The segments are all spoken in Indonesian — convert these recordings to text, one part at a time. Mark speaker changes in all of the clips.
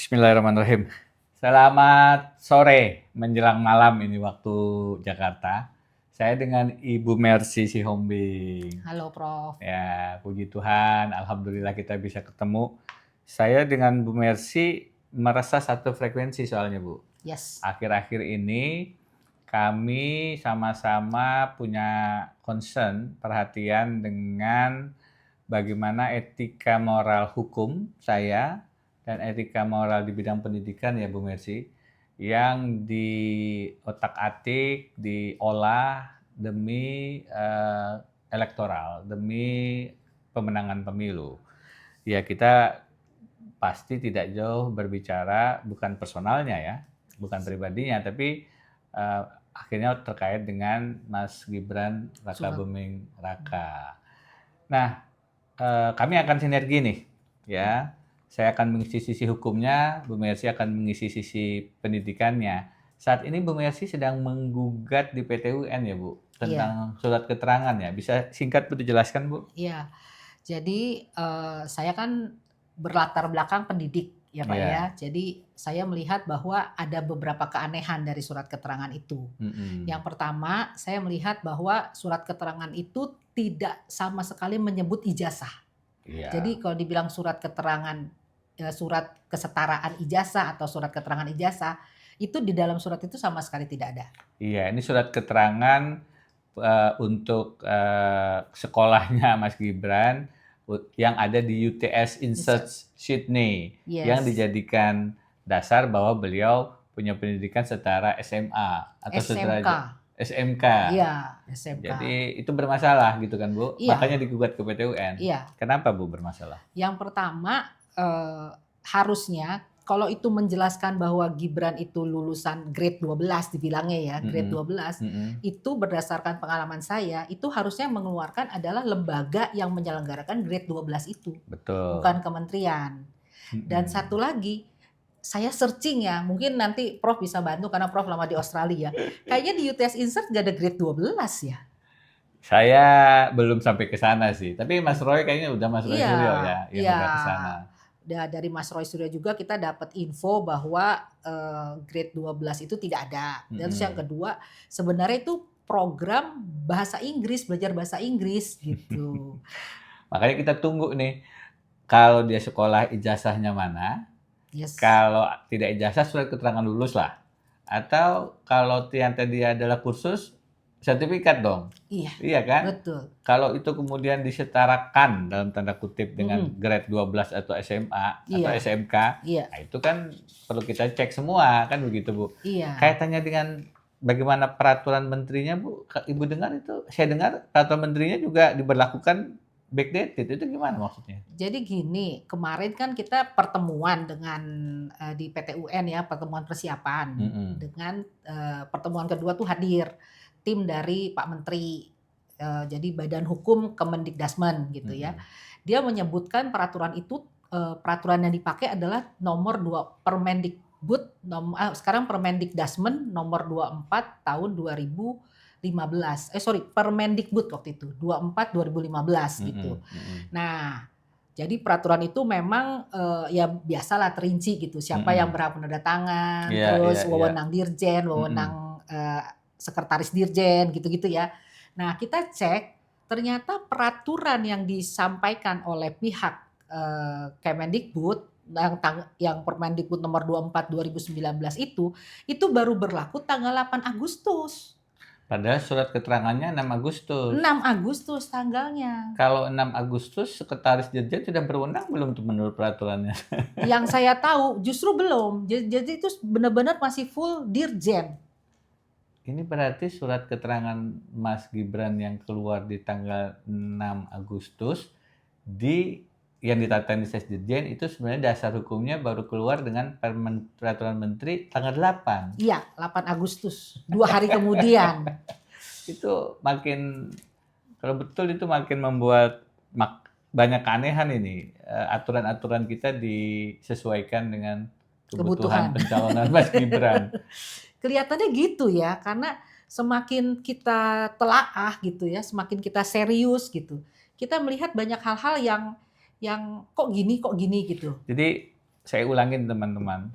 Speaker 1: Bismillahirrahmanirrahim. Selamat sore menjelang malam ini waktu Jakarta. Saya dengan Ibu Mercy Sihombing.
Speaker 2: Halo Prof.
Speaker 1: Ya, puji Tuhan, alhamdulillah kita bisa ketemu. Saya dengan Bu Mercy merasa satu frekuensi soalnya, Bu.
Speaker 2: Yes.
Speaker 1: Akhir-akhir ini kami sama-sama punya concern, perhatian dengan bagaimana etika moral hukum saya dan etika moral di bidang pendidikan ya Bu Mercy, yang diotak-atik, diolah demi elektoral, demi pemenangan pemilu. Ya kita pasti tidak jauh berbicara bukan personalnya ya, bukan pribadinya, tapi akhirnya terkait dengan Mas Gibran Rakabuming Raka. Nah, kami akan sinergi nih, ya. Saya akan mengisi sisi hukumnya, Bu Mercy akan mengisi sisi pendidikannya. Saat ini Bu Mercy sedang menggugat di PT UN ya Bu, tentang surat keterangan ya. Bisa singkat Bu dijelaskan Bu?
Speaker 2: Iya, jadi saya kan berlatar belakang pendidik ya Pak ya. Jadi saya melihat bahwa ada beberapa keanehan dari surat keterangan itu. Yang pertama, saya melihat bahwa surat keterangan itu tidak sama sekali menyebut ijazah. Jadi kalau dibilang surat keterangan, surat kesetaraan ijazah atau surat keterangan ijazah, itu di dalam surat itu sama sekali tidak ada.
Speaker 1: Iya, ini surat keterangan untuk sekolahnya Mas Gibran yang ada di UTS Insert Sydney, yang dijadikan dasar bahwa beliau punya pendidikan setara SMA atau SMK.
Speaker 2: Iya, SMK.
Speaker 1: Jadi itu bermasalah gitu kan Bu?
Speaker 2: Iya.
Speaker 1: Makanya digugat ke PT UN.
Speaker 2: Iya.
Speaker 1: Kenapa Bu bermasalah?
Speaker 2: Yang pertama, harusnya kalau itu menjelaskan bahwa Gibran itu lulusan grade 12 dibilangnya ya, grade 12, itu berdasarkan pengalaman saya, itu harusnya mengeluarkan adalah lembaga yang menyelenggarakan grade 12 itu.
Speaker 1: Betul.
Speaker 2: Bukan kementerian. Dan satu lagi, saya searching ya, mungkin nanti Prof bisa bantu karena Prof lama di Australia. Kayaknya di UTS Insert nggak ada grade 12 ya.
Speaker 1: Saya belum sampai ke sana sih, tapi Mas Roy kayaknya udah Mas Roy Suryo ya yang udah ke sana.
Speaker 2: Dari Mas Roy Suryo juga kita dapat info bahwa grade 12 itu tidak ada. Dan terus yang kedua, sebenarnya itu program bahasa Inggris, belajar bahasa Inggris gitu.
Speaker 1: Makanya kita tunggu nih, kalau dia sekolah ijazahnya mana, kalau tidak ijazah surat keterangan lulus lah. Atau kalau yang tadi adalah kursus, sertifikat dong. Iya kan?
Speaker 2: Betul.
Speaker 1: Kalau itu kemudian disetarakan dalam tanda kutip dengan grade 12 atau SMA atau SMK, nah itu kan perlu kita cek semua kan begitu Bu. Kaitannya dengan bagaimana peraturan menterinya Bu, Ibu dengar itu, saya dengar peraturan menterinya juga diberlakukan backdated, itu gimana maksudnya?
Speaker 2: Jadi gini, kemarin kan kita pertemuan dengan di PT UN ya, pertemuan persiapan. Dengan pertemuan kedua tuh hadir tim dari Pak Menteri, jadi Badan Hukum Kemendikdasmen gitu ya. Dia menyebutkan peraturan itu, peraturan yang dipakai adalah nomor 2 Permendikbud, sekarang Permendikdasmen nomor 24 tahun 2015. Permendikbud waktu itu, 24 2015 gitu. Nah, jadi peraturan itu memang ya biasalah terinci gitu, siapa yang berhak menandatangan, terus wewenang dirjen, wewenang sekretaris dirjen gitu-gitu ya. Nah, kita cek ternyata peraturan yang disampaikan oleh pihak Kemendikbud yang Permendikbud nomor 24 2019 itu baru berlaku tanggal 8 Agustus.
Speaker 1: Padahal surat keterangannya 6 Agustus.
Speaker 2: 6 Agustus tanggalnya.
Speaker 1: Kalau 6 Agustus sekretaris dirjen sudah berwenang belum tuh menurut peraturannya?
Speaker 2: Yang saya tahu justru belum. Jadi itu benar-benar masih full dirjen.
Speaker 1: Ini berarti surat keterangan Mas Gibran yang keluar di tanggal 6 Agustus yang ditandatangani Sesdirjen itu sebenarnya dasar hukumnya baru keluar dengan peraturan menteri tanggal 8.
Speaker 2: Iya, 8 Agustus. 2 hari kemudian.
Speaker 1: Itu makin, kalau betul itu makin membuat banyak keanehan ini. Aturan-aturan kita disesuaikan dengan kebutuhan pencalonan Mas Gibran.
Speaker 2: Kelihatannya gitu ya, karena semakin kita telaah gitu ya, semakin kita serius gitu, kita melihat banyak hal-hal yang kok gini gitu.
Speaker 1: Jadi saya ulangin teman-teman,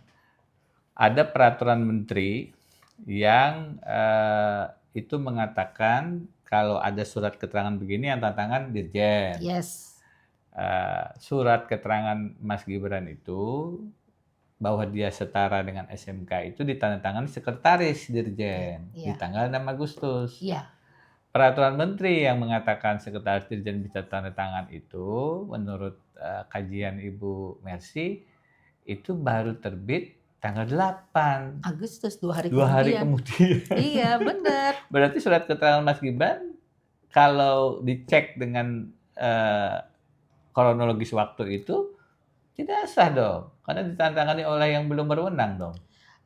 Speaker 1: ada peraturan menteri yang itu mengatakan kalau ada surat keterangan begini yang tanda tangan Dirjen.
Speaker 2: Yes.
Speaker 1: Surat keterangan Mas Gibran itu bahwa dia setara dengan SMK itu ditandatangani sekretaris Dirjen di tanggal 6 Agustus.
Speaker 2: Iya.
Speaker 1: Peraturan menteri yang mengatakan sekretaris Dirjen bisa tanda tangan itu menurut kajian Ibu Mercy itu baru terbit tanggal 8
Speaker 2: Agustus, 2 hari
Speaker 1: kemudian. 2 hari kemudian.
Speaker 2: Iya, benar.
Speaker 1: Berarti surat keterangan Mas Gibran kalau dicek dengan kronologis waktu itu tidak sah dong, karena ditandatangani oleh yang belum berwenang dong.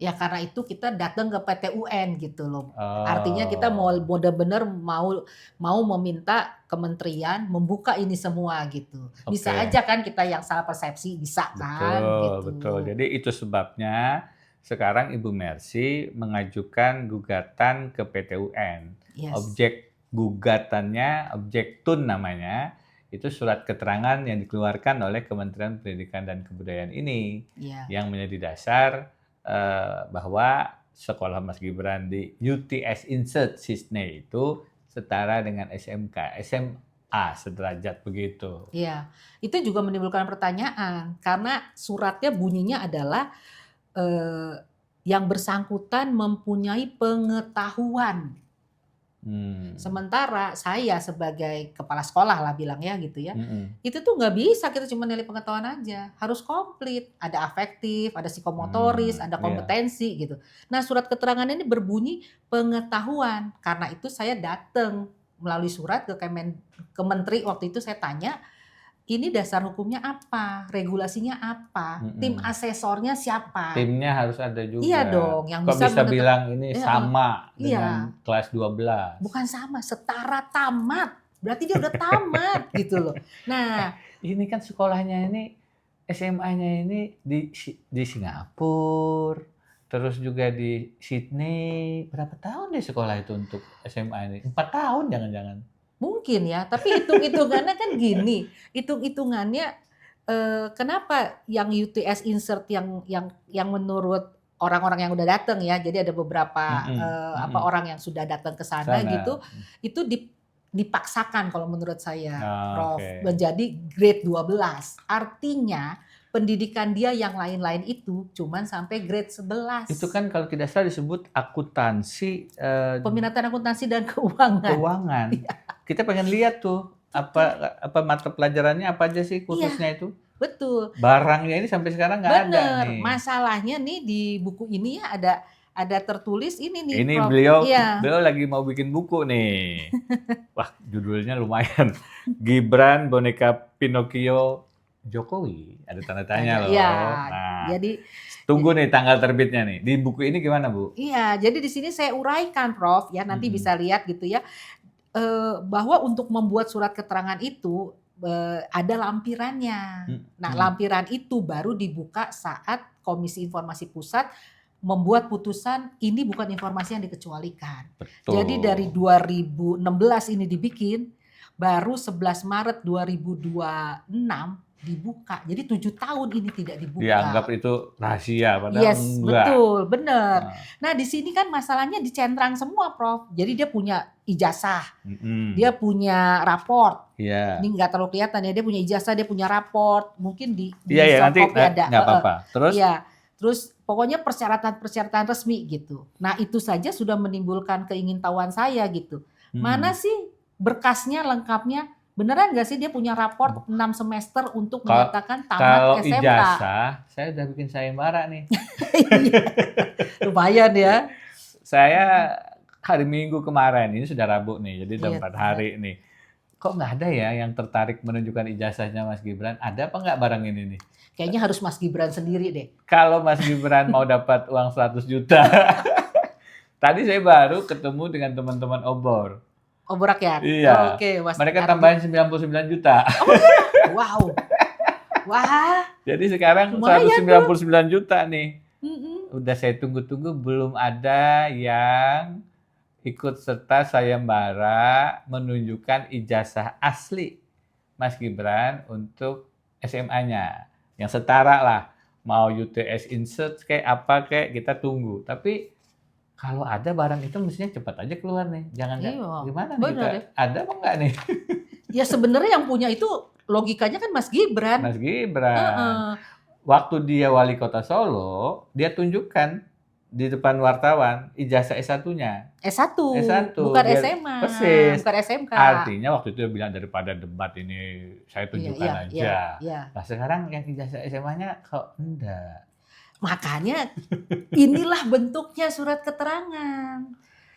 Speaker 2: Ya karena itu kita datang ke PT UN gitu loh. Artinya kita mau benar-benar mau meminta kementerian membuka ini semua gitu. Bisa aja kan kita yang salah persepsi, bisa kan gitu.
Speaker 1: Betul. Jadi itu sebabnya sekarang Ibu Mercy mengajukan gugatan ke PT UN.
Speaker 2: Yes.
Speaker 1: Objek gugatannya, objek TUN namanya, itu surat keterangan yang dikeluarkan oleh Kementerian Pendidikan dan Kebudayaan ini yang menjadi dasar bahwa sekolah Mas Gibran di UTS Insert Sisne itu setara dengan SMK, SMA sederajat begitu.
Speaker 2: Iya, itu juga menimbulkan pertanyaan karena suratnya bunyinya adalah yang bersangkutan mempunyai pengetahuan. Sementara saya sebagai kepala sekolah lah bilangnya gitu ya, itu tuh nggak bisa kita cuma nilai pengetahuan aja, harus komplit, ada afektif, ada psikomotoris, ada kompetensi gitu. Nah surat keterangan ini berbunyi pengetahuan, karena itu saya datang melalui surat ke Menteri waktu itu saya tanya, ini dasar hukumnya apa, regulasinya apa, tim asesornya siapa?
Speaker 1: Timnya harus ada juga.
Speaker 2: Iya dong, yang
Speaker 1: kok bisa bilang ini sama dengan kelas 12?
Speaker 2: Bukan sama, setara tamat. Berarti dia udah tamat gitu loh. Nah,
Speaker 1: ini kan sekolahnya ini SMA-nya ini di Singapura, terus juga di Sydney. Berapa tahun deh sekolah itu untuk SMA ini? 4 tahun jangan-jangan.
Speaker 2: Mungkin ya, tapi hitung-hitungannya kan gini, hitung-hitungannya kenapa yang UTS Insert yang menurut orang-orang yang udah datang ya, jadi ada beberapa orang yang sudah datang ke sana gitu, itu dipaksakan kalau menurut saya, Prof, menjadi grade 12. Artinya pendidikan dia yang lain-lain itu cuman sampai grade 11.
Speaker 1: Itu kan kalau tidak salah disebut akuntansi.
Speaker 2: Peminatan akuntansi dan keuangan.
Speaker 1: Kita pengen lihat tuh apa mata pelajarannya apa aja sih khususnya itu.
Speaker 2: Betul.
Speaker 1: Barangnya ini sampai sekarang nggak ada nih.
Speaker 2: Masalahnya nih di buku ini ya ada tertulis ini nih.
Speaker 1: Ini
Speaker 2: Prof.
Speaker 1: beliau lagi mau bikin buku nih. Wah judulnya lumayan. Gibran Boneka Pinocchio Jokowi, ada tanda tanya loh.
Speaker 2: Iya,
Speaker 1: nah,
Speaker 2: jadi
Speaker 1: tunggu nih tanggal terbitnya nih. Di buku ini gimana Bu?
Speaker 2: Iya, jadi di sini saya uraikan Prof ya, nanti bisa lihat gitu ya. Bahwa untuk membuat surat keterangan itu ada lampirannya. Nah, lampiran itu baru dibuka saat Komisi Informasi Pusat membuat putusan ini bukan informasi yang dikecualikan.
Speaker 1: Betul.
Speaker 2: Jadi dari 2016 ini dibikin, baru 11 Maret 2026 dibuka. Jadi 7 tahun ini tidak dibuka.
Speaker 1: Dianggap itu rahasia padahal
Speaker 2: yes,
Speaker 1: enggak.
Speaker 2: Betul, benar. Nah, di sini kan masalahnya dicentrang semua, Prof. Jadi dia punya ijazah, dia punya raport. Ini nggak terlalu kelihatan ya, dia punya ijazah, dia punya raport. Mungkin di
Speaker 1: nanti ada. Nggak apa-apa.
Speaker 2: Terus pokoknya persyaratan resmi gitu. Nah, itu saja sudah menimbulkan keingintahuan saya gitu. Mana sih berkasnya lengkapnya? Beneran nggak sih dia punya raport 6 semester untuk menyatakan tamat
Speaker 1: kalau
Speaker 2: SMK? Kalau
Speaker 1: ijazah, saya udah bikin sayembara nih.
Speaker 2: Lumayan ya.
Speaker 1: Saya hari Minggu kemarin, ini sudah Rabu nih, jadi udah 4 hari nih. Kok nggak ada ya yang tertarik menunjukkan ijazahnya Mas Gibran? Ada apa nggak barang ini nih?
Speaker 2: Kayaknya harus Mas Gibran sendiri deh.
Speaker 1: Kalau Mas Gibran mau dapat uang 100 juta. Tadi saya baru ketemu dengan teman-teman Obor.
Speaker 2: Obor rakyat?
Speaker 1: Iya.
Speaker 2: Oke,
Speaker 1: mereka tambahin 99 juta.
Speaker 2: Oh, iya? Wow. Wah.
Speaker 1: Jadi sekarang 199 juta nih. Udah saya tunggu-tunggu belum ada yang ikut serta sayembara menunjukkan ijazah asli Mas Gibran untuk SMA-nya. Yang setara lah. mau UTS insert kayak apa kayak kita tunggu. Tapi kalau ada barang itu mestinya cepat aja keluar nih. Jangan
Speaker 2: Iya,
Speaker 1: gimana nih
Speaker 2: benar
Speaker 1: kita
Speaker 2: ya.
Speaker 1: ada apa enggak nih
Speaker 2: Ya sebenarnya yang punya itu logikanya kan Mas Gibran.
Speaker 1: Mas Gibran.
Speaker 2: Heeh.
Speaker 1: Waktu dia wali kota Solo, dia tunjukkan di depan wartawan ijazah S1-nya.
Speaker 2: S1,
Speaker 1: S1
Speaker 2: bukan
Speaker 1: biar
Speaker 2: SMA,
Speaker 1: persis.
Speaker 2: bukan SMK.
Speaker 1: Artinya waktu itu dia bilang daripada debat ini saya
Speaker 2: Iya,
Speaker 1: tunjukkan
Speaker 2: iya, iya,
Speaker 1: aja.
Speaker 2: iya.
Speaker 1: Nah sekarang yang ijazah SMA-nya kok enggak.
Speaker 2: Makanya inilah bentuknya surat keterangan.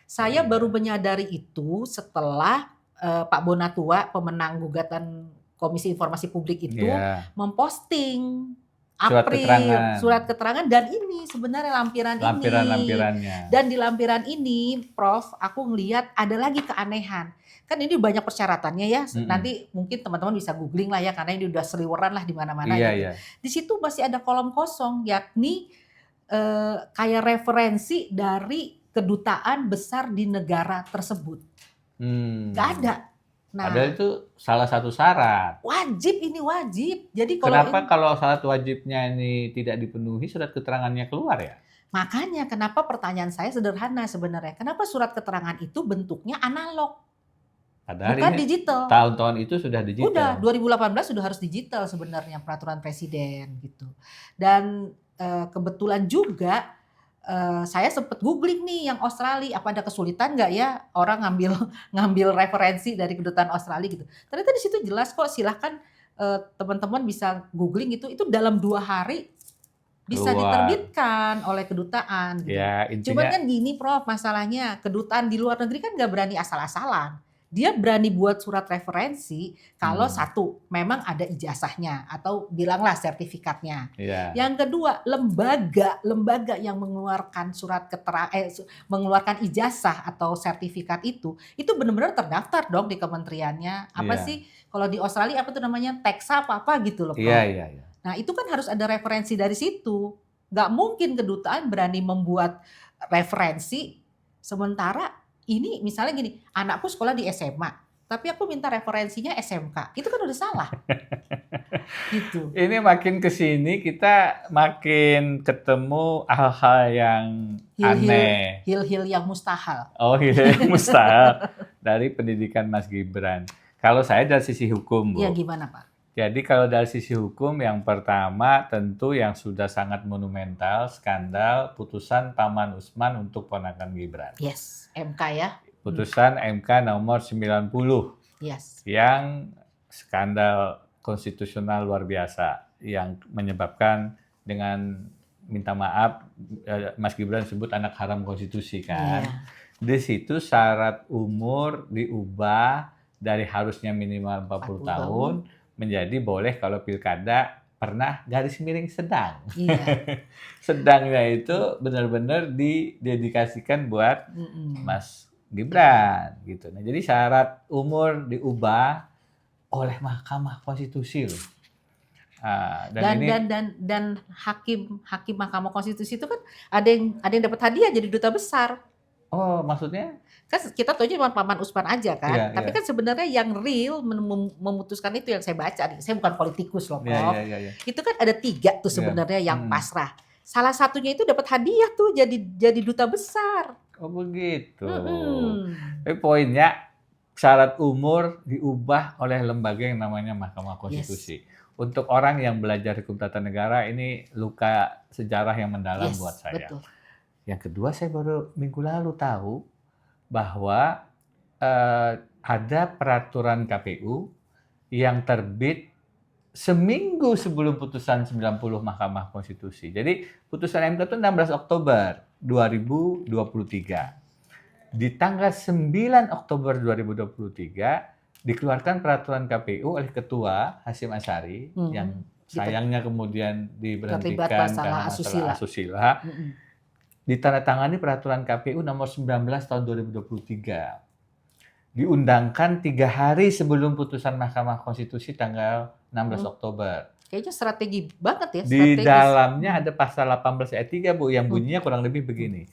Speaker 2: Saya
Speaker 1: Iya.
Speaker 2: baru menyadari itu setelah Pak Bonatua, pemenang gugatan Komisi Informasi Publik itu
Speaker 1: Iya.
Speaker 2: memposting
Speaker 1: Surat
Speaker 2: April
Speaker 1: keterangan.
Speaker 2: surat keterangan dan ini sebenarnya lampiran ini.
Speaker 1: Lampiran-lampirannya.
Speaker 2: Dan di lampiran ini, Prof, aku ngelihat ada lagi keanehan. Kan ini banyak persyaratannya ya. Nanti mungkin teman-teman bisa googling lah ya, karena ini udah seliweran lah di mana-mana
Speaker 1: Iya,
Speaker 2: gitu.
Speaker 1: iya.
Speaker 2: Di situ masih ada kolom kosong, yakni kayak referensi dari kedutaan besar di negara tersebut. Nggak ada. Nah,
Speaker 1: Padahal itu salah satu syarat.
Speaker 2: wajib ini wajib. Jadi kalau
Speaker 1: Kenapa kalau syarat wajibnya ini tidak dipenuhi, surat keterangannya keluar ya?
Speaker 2: makanya kenapa pertanyaan saya sederhana sebenarnya. Kenapa surat keterangan itu bentuknya analog,
Speaker 1: Padahal
Speaker 2: bukan
Speaker 1: ini
Speaker 2: digital?
Speaker 1: tahun-tahun itu sudah digital.
Speaker 2: Udah 2018 sudah harus digital sebenarnya peraturan presiden gitu. Dan kebetulan juga saya sempat googling nih yang Australia, apa ada kesulitan nggak ya orang ngambil referensi dari kedutaan Australia gitu. Ternyata di situ jelas kok, silahkan teman-teman bisa googling itu dalam 2 hari bisa
Speaker 1: Keluar.
Speaker 2: diterbitkan oleh kedutaan gitu.
Speaker 1: Ya,
Speaker 2: Cuman
Speaker 1: intinya
Speaker 2: kan gini Prof, masalahnya kedutaan di luar negeri kan nggak berani asal-asalan. Dia berani buat surat referensi kalau satu, memang ada ijazahnya atau bilanglah sertifikatnya.
Speaker 1: ya.
Speaker 2: Yang kedua, lembaga yang mengeluarkan mengeluarkan ijazah atau sertifikat itu benar-benar terdaftar dong di kementeriannya. Apa
Speaker 1: Iya.
Speaker 2: sih kalau di Australia apa tuh namanya, teksa apa gitu loh, Prof.
Speaker 1: Iya, iya, iya.
Speaker 2: Nah itu kan harus ada referensi dari situ. Nggak mungkin kedutaan berani membuat referensi sementara ini misalnya gini, anakku sekolah di SMA, tapi aku minta referensinya SMK. Itu kan udah salah. Gitu.
Speaker 1: Ini makin ke sini kita makin ketemu hal-hal yang aneh.
Speaker 2: Hil-hil yang mustahil.
Speaker 1: Oh iya, mustahil dari pendidikan Mas Gibran. Kalau saya dari sisi hukum, Bu.
Speaker 2: Ya gimana Pak?
Speaker 1: Jadi kalau dari sisi hukum yang pertama tentu yang sudah sangat monumental, skandal putusan Paman Usman untuk ponakan Gibran.
Speaker 2: Yes, MK ya.
Speaker 1: Putusan MK nomor 90
Speaker 2: Yes.
Speaker 1: yang skandal konstitusional luar biasa yang menyebabkan dengan minta maaf Mas Gibran disebut anak haram konstitusi kan.
Speaker 2: Iya.
Speaker 1: Di situ syarat umur diubah dari harusnya minimal 40 tahun menjadi boleh kalau pilkada pernah garis miring sedang.
Speaker 2: Iya.
Speaker 1: Sedangnya itu benar-benar didedikasikan buat Mas Gibran gitu. Nah, jadi syarat umur diubah oleh Mahkamah Konstitusi loh.
Speaker 2: Dan hakim Mahkamah Konstitusi itu kan ada yang dapat hadiah jadi duta besar.
Speaker 1: Oh, maksudnya?
Speaker 2: Kan kita tahu cuma Paman Usman aja kan.
Speaker 1: Iya,
Speaker 2: Tapi kan sebenarnya yang real memutuskan itu yang saya baca nih. Saya bukan politikus loh, Prof.
Speaker 1: Iya.
Speaker 2: Itu kan ada 3 tuh sebenarnya yang pasrah. Salah satunya itu dapat hadiah tuh jadi duta besar.
Speaker 1: Oh begitu. Tapi poinnya syarat umur diubah oleh lembaga yang namanya Mahkamah Konstitusi. Yes. Untuk orang yang belajar hukum tata negara ini luka sejarah yang mendalam buat saya.
Speaker 2: Betul.
Speaker 1: Yang kedua saya baru minggu lalu tahu bahwa ada peraturan KPU yang terbit seminggu sebelum putusan 90 Mahkamah Konstitusi. Jadi putusan MK itu 16 Oktober 2023. Di tanggal 9 Oktober 2023 dikeluarkan peraturan KPU oleh Ketua Hasyim Asyari yang sayangnya kemudian diberhentikan karena masalah asusila. Ditandatangani peraturan KPU nomor 19 tahun 2023. Diundangkan 3 hari sebelum putusan Mahkamah Konstitusi tanggal 16 Oktober.
Speaker 2: Kayaknya strategi banget ya.
Speaker 1: Di dalamnya ada pasal 18 ayat 3, Bu, yang bunyinya kurang lebih begini.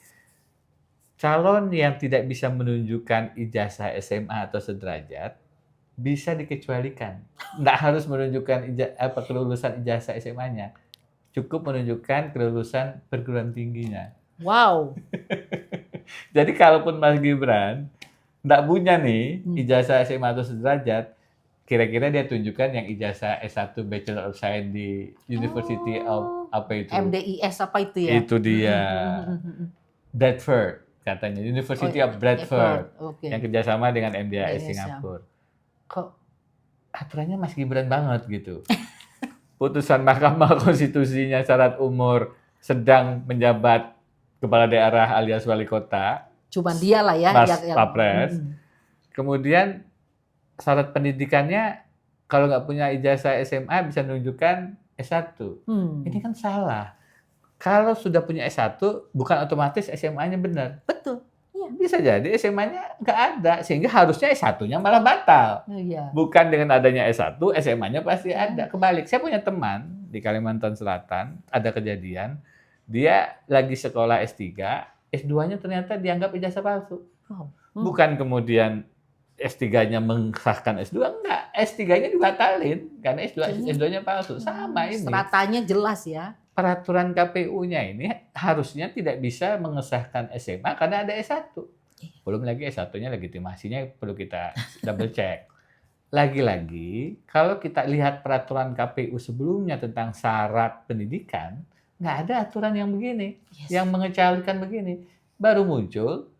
Speaker 1: Calon yang tidak bisa menunjukkan ijazah SMA atau sederajat bisa dikecualikan. Nggak harus menunjukkan kelulusan ijazah SMA-nya. cukup menunjukkan kelulusan perguruan tingginya.
Speaker 2: Wow.
Speaker 1: Jadi kalaupun Mas Gibran nggak punya nih ijazah SMA atau sederajat, kira-kira dia tunjukkan yang ijazah S1 Bachelor of Science di University of apa itu?
Speaker 2: MDIS apa itu ya?
Speaker 1: Itu dia. Bradford katanya, University of Bradford.
Speaker 2: Okay.
Speaker 1: Yang kerjasama dengan MDIS Singapura. Kok aturannya Mas Gibran banget gitu. Putusan Mahkamah Konstitusinya syarat umur sedang menjabat kepala daerah alias wali kota.
Speaker 2: Cuman dia lah ya.
Speaker 1: Mas Papres. Kemudian syarat pendidikannya kalau nggak punya ijazah SMA bisa menunjukkan S1. Ini kan salah. Kalau sudah punya S1 bukan otomatis SMA-nya benar.
Speaker 2: Betul. Iya.
Speaker 1: Bisa jadi SMA-nya nggak ada sehingga harusnya S1-nya malah batal.
Speaker 2: Iya.
Speaker 1: Bukan dengan adanya S1 SMA-nya pasti ada. Kebalik. Saya punya teman di Kalimantan Selatan ada kejadian dia lagi sekolah S3, S2-nya ternyata dianggap ijazah palsu. Bukan kemudian S3-nya mengesahkan S2, enggak. S3-nya dibatalin karena S2-nya palsu. Sama ini.
Speaker 2: Stratanya jelas ya.
Speaker 1: Peraturan KPU-nya ini harusnya tidak bisa mengesahkan SMA karena ada S1. Belum lagi S1-nya legitimasinya perlu kita double check. Lagi-lagi, kalau kita lihat peraturan KPU sebelumnya tentang syarat pendidikan, nggak ada aturan yang begini, yang mengecualikan begini. Baru muncul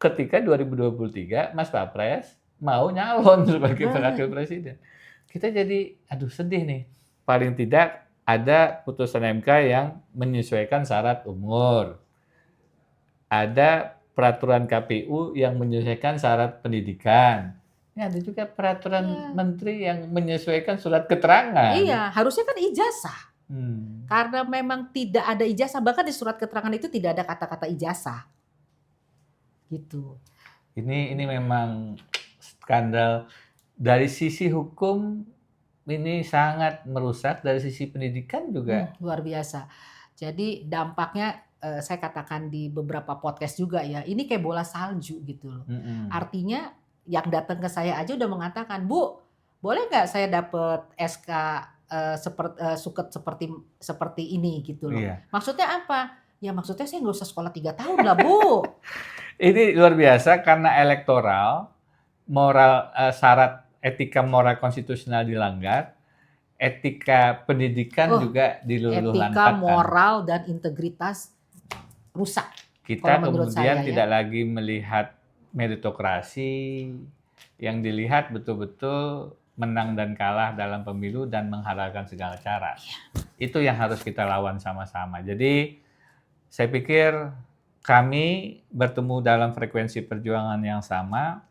Speaker 1: ketika 2023 Mas Papres mau nyalon sebagai wakil presiden. Kita jadi, aduh sedih nih. Paling tidak ada putusan MK yang menyesuaikan syarat umur. Ada peraturan KPU yang menyesuaikan syarat pendidikan. Ini ada juga peraturan menteri yang menyesuaikan surat keterangan.
Speaker 2: Iya, harusnya kan ijazah. Karena memang tidak ada ijazah, bahkan di surat keterangan itu tidak ada kata-kata ijazah. Gitu.
Speaker 1: Ini memang skandal dari sisi hukum. Ini sangat merusak, dari sisi pendidikan juga.
Speaker 2: Luar biasa. Jadi dampaknya saya katakan di beberapa podcast juga ya, ini kayak bola salju gitu loh. Artinya yang datang ke saya aja udah mengatakan, Bu, boleh nggak saya dapat SK suket seperti ini gitu loh. Iya. Maksudnya apa? Ya maksudnya saya nggak usah sekolah 3 tahun lah, Bu.
Speaker 1: Ini luar biasa karena elektoral, moral, syarat etika moral konstitusional dilanggar, etika pendidikan juga diluluh-lantakkan.
Speaker 2: Etika moral dan integritas rusak.
Speaker 1: Kita kemudian tidak lagi melihat meritokrasi, yang dilihat betul-betul menang dan kalah dalam pemilu dan menghalalkan segala cara. Itu yang harus kita lawan sama-sama. Jadi saya pikir kami bertemu dalam frekuensi perjuangan yang sama.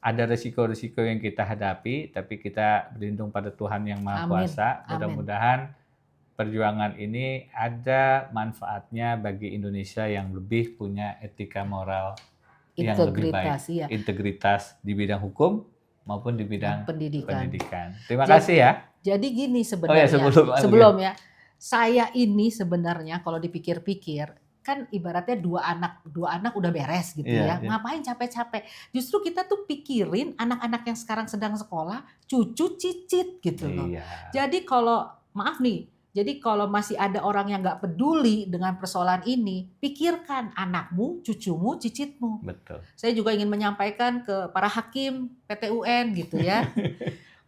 Speaker 1: Ada risiko-risiko yang kita hadapi, tapi kita berlindung pada Tuhan Yang Maha Kuasa. Mudah-mudahan perjuangan ini ada manfaatnya bagi Indonesia yang lebih punya etika moral yang lebih baik. Iya. Integritas di bidang hukum maupun di bidang pendidikan. Terima kasih ya.
Speaker 2: Jadi gini sebenarnya, sebelum ya, saya ini sebenarnya kalau dipikir-pikir, kan ibaratnya dua anak udah beres gitu ya. Ngapain capek-capek? Justru kita tuh pikirin anak-anak yang sekarang sedang sekolah, cucu cicit gitu loh. Jadi kalau maaf nih, jadi kalau masih ada orang yang nggak peduli dengan persoalan ini, pikirkan anakmu, cucumu, cicitmu.
Speaker 1: Betul.
Speaker 2: Saya juga ingin menyampaikan ke para hakim PT UN gitu ya.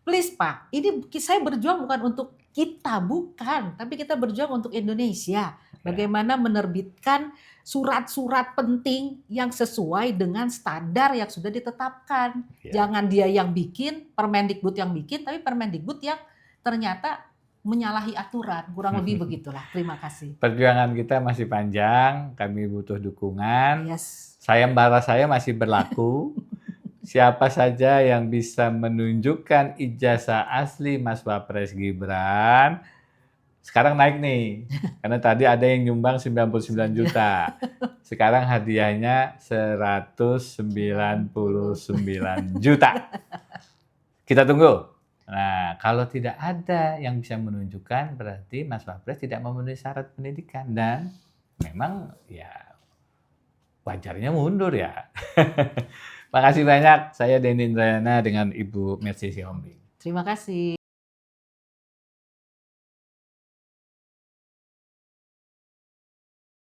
Speaker 2: Please Pak, ini saya berjuang bukan untuk kita, bukan. Tapi kita berjuang untuk Indonesia. Bagaimana menerbitkan surat-surat penting yang sesuai dengan standar yang sudah ditetapkan. Jangan dia yang bikin, Permendikbud yang bikin, tapi Permendikbud yang ternyata menyalahi aturan. Kurang lebih begitulah. Terima kasih.
Speaker 1: Perjuangan kita masih panjang, kami butuh dukungan. Sayembara saya masih berlaku. Siapa saja yang bisa menunjukkan ijazah asli Mas Papres Gibran, sekarang naik nih, karena tadi ada yang nyumbang 99 juta. Sekarang hadiahnya 199 juta. Kita tunggu. Nah, kalau tidak ada yang bisa menunjukkan, berarti Mas Papres tidak memenuhi syarat pendidikan. Dan memang ya wajarnya mundur ya. Makasih banyak. Saya Denny Indrayana dengan Ibu Mercy Sihombing.
Speaker 2: Terima kasih.